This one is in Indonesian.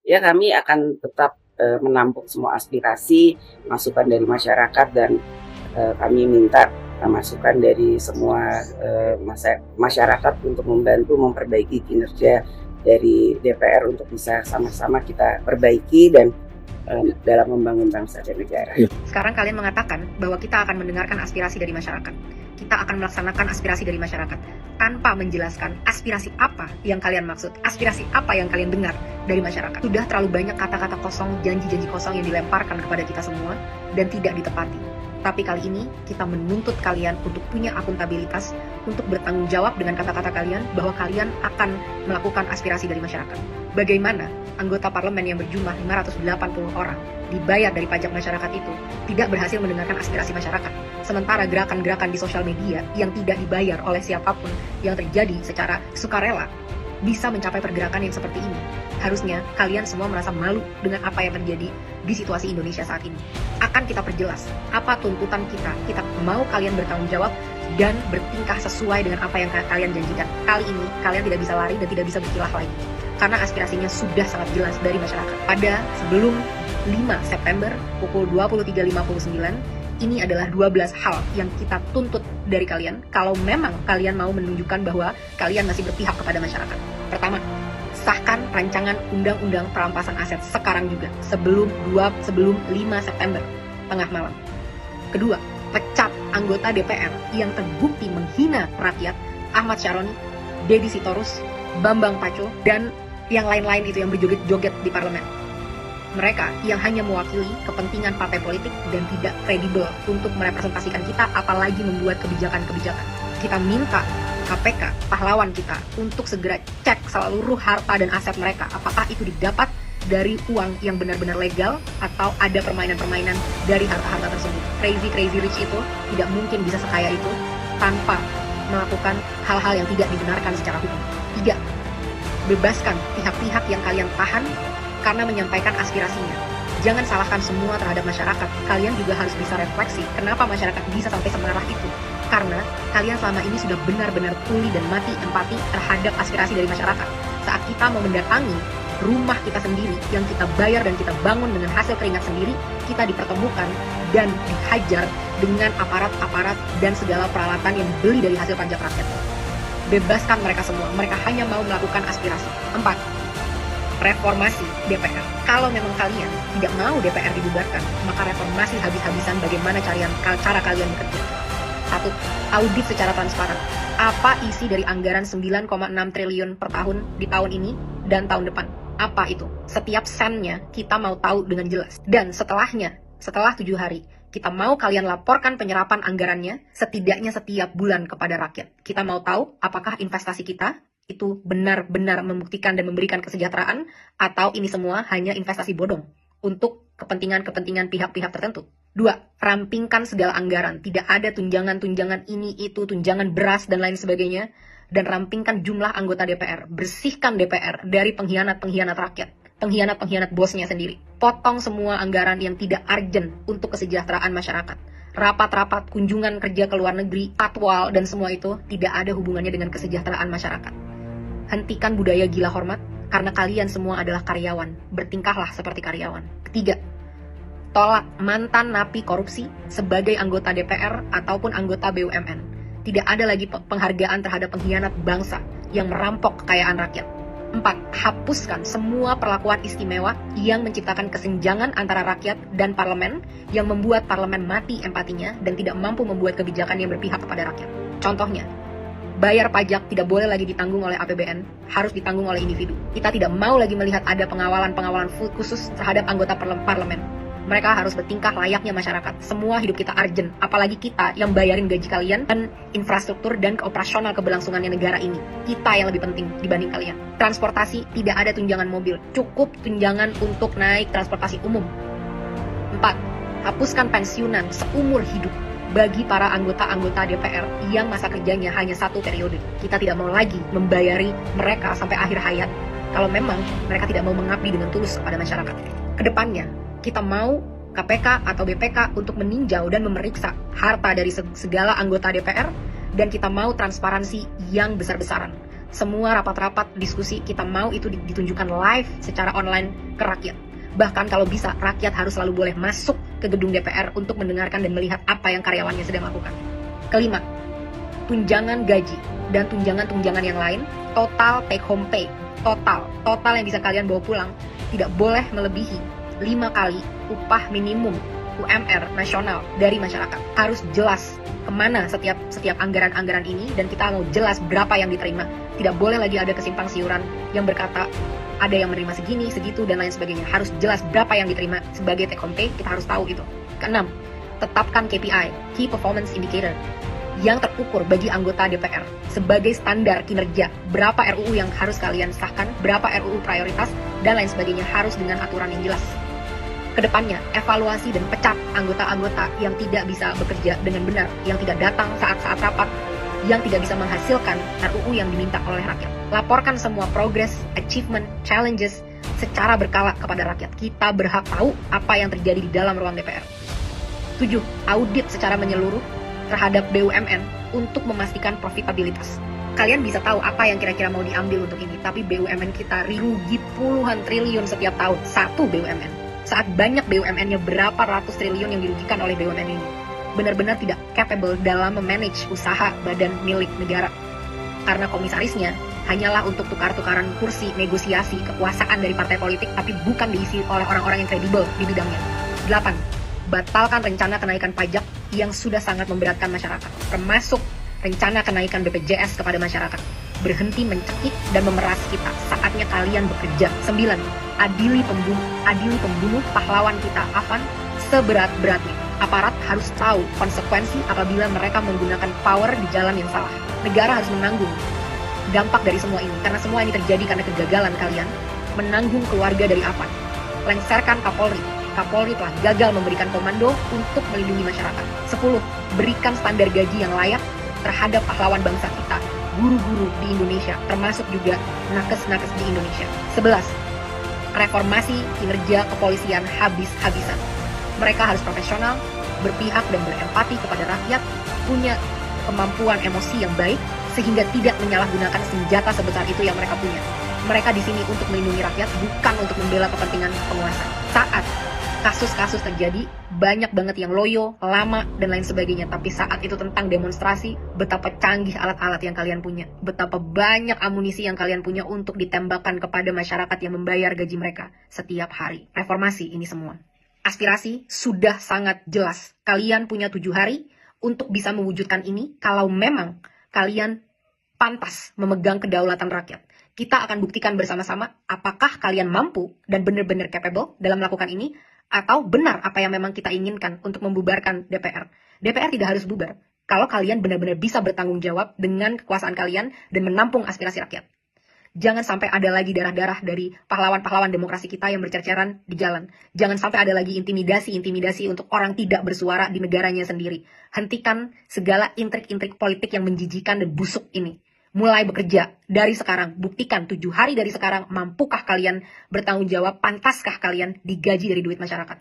Ya kami akan tetap, menampung semua aspirasi, masukan dari masyarakat dan, kami minta, masukan dari semua, masyarakat untuk membantu memperbaiki kinerja dari DPR untuk bisa sama-sama kita perbaiki dan, dalam membangun bangsa dan negara. Sekarang kalian mengatakan bahwa kita akan mendengarkan aspirasi dari masyarakat. Kita akan melaksanakan aspirasi dari masyarakat tanpa menjelaskan aspirasi apa yang kalian maksud, aspirasi apa yang kalian dengar dari masyarakat. Sudah terlalu banyak kata-kata kosong, janji-janji kosong yang dilemparkan kepada kita semua dan tidak ditepati. Tapi kali ini kita menuntut kalian untuk punya akuntabilitas, untuk bertanggung jawab dengan kata-kata kalian bahwa kalian akan melakukan aspirasi dari masyarakat. Bagaimana anggota parlemen yang berjumlah 580 orang dibayar dari pajak masyarakat itu tidak berhasil mendengarkan aspirasi masyarakat. Sementara gerakan-gerakan di sosial media yang tidak dibayar oleh siapapun yang terjadi secara sukarela bisa mencapai pergerakan yang seperti ini. Harusnya kalian semua merasa malu dengan apa yang terjadi di situasi Indonesia saat ini. Akan kita perjelas apa tuntutan kita. Kita mau kalian bertanggung jawab dan bertingkah sesuai dengan apa yang kalian janjikan. Kali ini kalian tidak bisa lari dan tidak bisa berkilah lagi. Karena aspirasinya sudah sangat jelas dari masyarakat. Pada sebelum 5 September pukul 23.59, ini adalah 12 hal yang kita tuntut dari kalian kalau memang kalian mau menunjukkan bahwa kalian masih berpihak kepada masyarakat. Pertama, sahkan rancangan undang-undang perampasan aset sekarang juga, sebelum 5 September, tengah malam. Kedua, pecat anggota DPR yang terbukti menghina rakyat, Ahmad Syaroni, Deddy Sitorus, Bambang Pacul, dan yang lain-lain itu yang berjoget-joget di parlemen. Mereka yang hanya mewakili kepentingan partai politik dan tidak kredibel untuk merepresentasikan kita, apalagi membuat kebijakan-kebijakan. Kita minta KPK, pahlawan kita, untuk segera cek seluruh harta dan aset mereka. Apakah itu didapat dari uang yang benar-benar legal atau ada permainan-permainan dari harta-harta tersebut. Crazy rich itu tidak mungkin bisa sekaya itu tanpa melakukan hal-hal yang tidak dibenarkan secara hukum. 3. Bebaskan pihak-pihak yang kalian tahan karena menyampaikan aspirasinya. Jangan salahkan semua terhadap masyarakat. Kalian juga harus bisa refleksi kenapa masyarakat bisa sampai semarah itu. Karena kalian selama ini sudah benar-benar tuli dan mati empati terhadap aspirasi dari masyarakat. Saat kita mau mendatangi rumah kita sendiri yang kita bayar dan kita bangun dengan hasil keringat sendiri, kita dipertemukan dan dihajar dengan aparat-aparat dan segala peralatan yang dibeli dari hasil pajak rakyat. Bebaskan mereka semua. Mereka hanya mau melakukan aspirasi. 4. Reformasi DPR. Kalau memang kalian tidak mau DPR dibubarkan, maka reformasi habis-habisan bagaimana cara kalian bekerja. 1. Audit secara transparan. Apa isi dari anggaran 9,6 triliun per tahun di tahun ini dan tahun depan? Apa itu? Setiap sennya kita mau tahu dengan jelas. Dan setelahnya, setelah 7 hari, kita mau kalian laporkan penyerapan anggarannya setidaknya setiap bulan kepada rakyat. Kita mau tahu apakah investasi kita itu benar-benar membuktikan dan memberikan kesejahteraan, atau ini semua hanya investasi bodong untuk kepentingan-kepentingan pihak-pihak tertentu. 2. Rampingkan segala anggaran. Tidak ada tunjangan-tunjangan ini, itu, tunjangan beras, dan lain sebagainya. Dan rampingkan jumlah anggota DPR. Bersihkan DPR dari pengkhianat-pengkhianat rakyat. Pengkhianat-pengkhianat bosnya sendiri. Potong semua anggaran yang tidak urgent untuk kesejahteraan masyarakat. Rapat-rapat, kunjungan kerja ke luar negeri, patwal, dan semua itu tidak ada hubungannya dengan kesejahteraan masyarakat. Hentikan budaya gila hormat, karena kalian semua adalah karyawan. Bertingkahlah seperti karyawan. Ketiga, tolak mantan napi korupsi sebagai anggota DPR ataupun anggota BUMN. Tidak ada lagi penghargaan terhadap pengkhianat bangsa yang merampok kekayaan rakyat. 4. Hapuskan semua perlakuan istimewa yang menciptakan kesenjangan antara rakyat dan parlemen, yang membuat parlemen mati empatinya dan tidak mampu membuat kebijakan yang berpihak kepada rakyat. Contohnya, bayar pajak tidak boleh lagi ditanggung oleh APBN, harus ditanggung oleh individu. Kita tidak mau lagi melihat ada pengawalan khusus terhadap anggota parlemen. Mereka harus bertingkah layaknya masyarakat. Semua hidup kita urgent, apalagi kita yang bayarin gaji kalian dan infrastruktur dan operasional keberlangsungannya negara ini. Kita yang lebih penting dibanding kalian. Transportasi, tidak ada tunjangan mobil, cukup tunjangan untuk naik transportasi umum. 4. Hapuskan pensiunan seumur hidup bagi para anggota-anggota DPR yang masa kerjanya hanya 1 periode. Kita tidak mau lagi membayari mereka sampai akhir hayat kalau memang mereka tidak mau mengabdi dengan tulus kepada masyarakat. Kedepannya, kita mau KPK atau BPK untuk meninjau dan memeriksa harta dari segala anggota DPR, dan kita mau transparansi yang besar-besaran. Semua rapat-rapat, diskusi, kita mau itu ditunjukkan live secara online ke rakyat. Bahkan kalau bisa, rakyat harus selalu boleh masuk ke gedung DPR untuk mendengarkan dan melihat apa yang karyawannya sedang lakukan. Kelima, tunjangan gaji dan tunjangan-tunjangan yang lain, total take home pay, total yang bisa kalian bawa pulang, tidak boleh melebihi 5 kali upah minimum UMR nasional dari masyarakat. Harus jelas kemana setiap anggaran-anggaran ini, dan kita mau jelas berapa yang diterima. Tidak boleh lagi ada kesimpang siuran yang berkata ada yang menerima segini, segitu, dan lain sebagainya. Harus jelas berapa yang diterima sebagai take home pay, kita harus tahu itu. Keenam, tetapkan KPI, Key Performance Indicator, yang terukur bagi anggota DPR sebagai standar kinerja. Berapa RUU yang harus kalian sahkan, berapa RUU prioritas, dan lain sebagainya, harus dengan aturan yang jelas. Kedepannya, evaluasi dan pecat anggota-anggota yang tidak bisa bekerja dengan benar, yang tidak datang saat-saat rapat, yang tidak bisa menghasilkan RUU yang diminta oleh rakyat. Laporkan semua progress, achievement, challenges secara berkala kepada rakyat. Kita berhak tahu apa yang terjadi di dalam ruang DPR. 7. Audit secara menyeluruh terhadap BUMN untuk memastikan profitabilitas. Kalian bisa tahu apa yang kira-kira mau diambil untuk ini, tapi BUMN kita rugi puluhan triliun setiap tahun, satu BUMN. Saat banyak BUMN-nya berapa ratus triliun yang dirugikan oleh BUMN ini. Benar-benar tidak capable dalam memanage usaha badan milik negara. Karena komisarisnya hanyalah untuk tukar-tukaran kursi, negosiasi, kekuasaan dari partai politik, tapi bukan diisi oleh orang-orang yang kredibel di bidangnya. 8. Batalkan rencana kenaikan pajak yang sudah sangat memberatkan masyarakat, termasuk rencana kenaikan BPJS kepada masyarakat. Berhenti mencekik dan memeras kita. Saatnya kalian bekerja. 9. Adili pembunuh pahlawan kita, Afan, seberat-beratnya. Aparat harus tahu konsekuensi apabila mereka menggunakan power di jalan yang salah. Negara harus menanggung dampak dari semua ini, karena semua ini terjadi karena kegagalan kalian menanggung keluarga dari Afan. Lengserkan Kapolri. Kapolri telah gagal memberikan komando untuk melindungi masyarakat. 10. Berikan standar gaji yang layak terhadap pahlawan bangsa kita, guru-guru di Indonesia, termasuk juga nakes-nakes di Indonesia. 11. Reformasi kinerja kepolisian habis-habisan. Mereka harus profesional, berpihak dan berempati kepada rakyat, punya kemampuan emosi yang baik, sehingga tidak menyalahgunakan senjata sebesar itu yang mereka punya. Mereka di sini untuk melindungi rakyat, bukan untuk membela kepentingan penguasa. Saat kasus-kasus terjadi, banyak banget yang loyo, lama, dan lain sebagainya. Tapi saat itu tentang demonstrasi, betapa canggih alat-alat yang kalian punya. Betapa banyak amunisi yang kalian punya untuk ditembakkan kepada masyarakat yang membayar gaji mereka setiap hari. Reformasi ini semua. Aspirasi sudah sangat jelas. Kalian punya 7 hari untuk bisa mewujudkan ini kalau memang kalian pantas memegang kedaulatan rakyat. Kita akan buktikan bersama-sama apakah kalian mampu dan benar-benar capable dalam melakukan ini, atau benar apa yang memang kita inginkan untuk membubarkan DPR. DPR tidak harus bubar kalau kalian benar-benar bisa bertanggung jawab dengan kekuasaan kalian dan menampung aspirasi rakyat. Jangan sampai ada lagi darah-darah dari pahlawan-pahlawan demokrasi kita yang bercerceran di jalan. Jangan sampai ada lagi intimidasi untuk orang tidak bersuara di negaranya sendiri. Hentikan segala intrik-intrik politik yang menjijikan dan busuk ini. Mulai bekerja dari sekarang. Buktikan 7 hari dari sekarang, mampukah kalian bertanggung jawab, pantaskah kalian digaji dari duit masyarakat.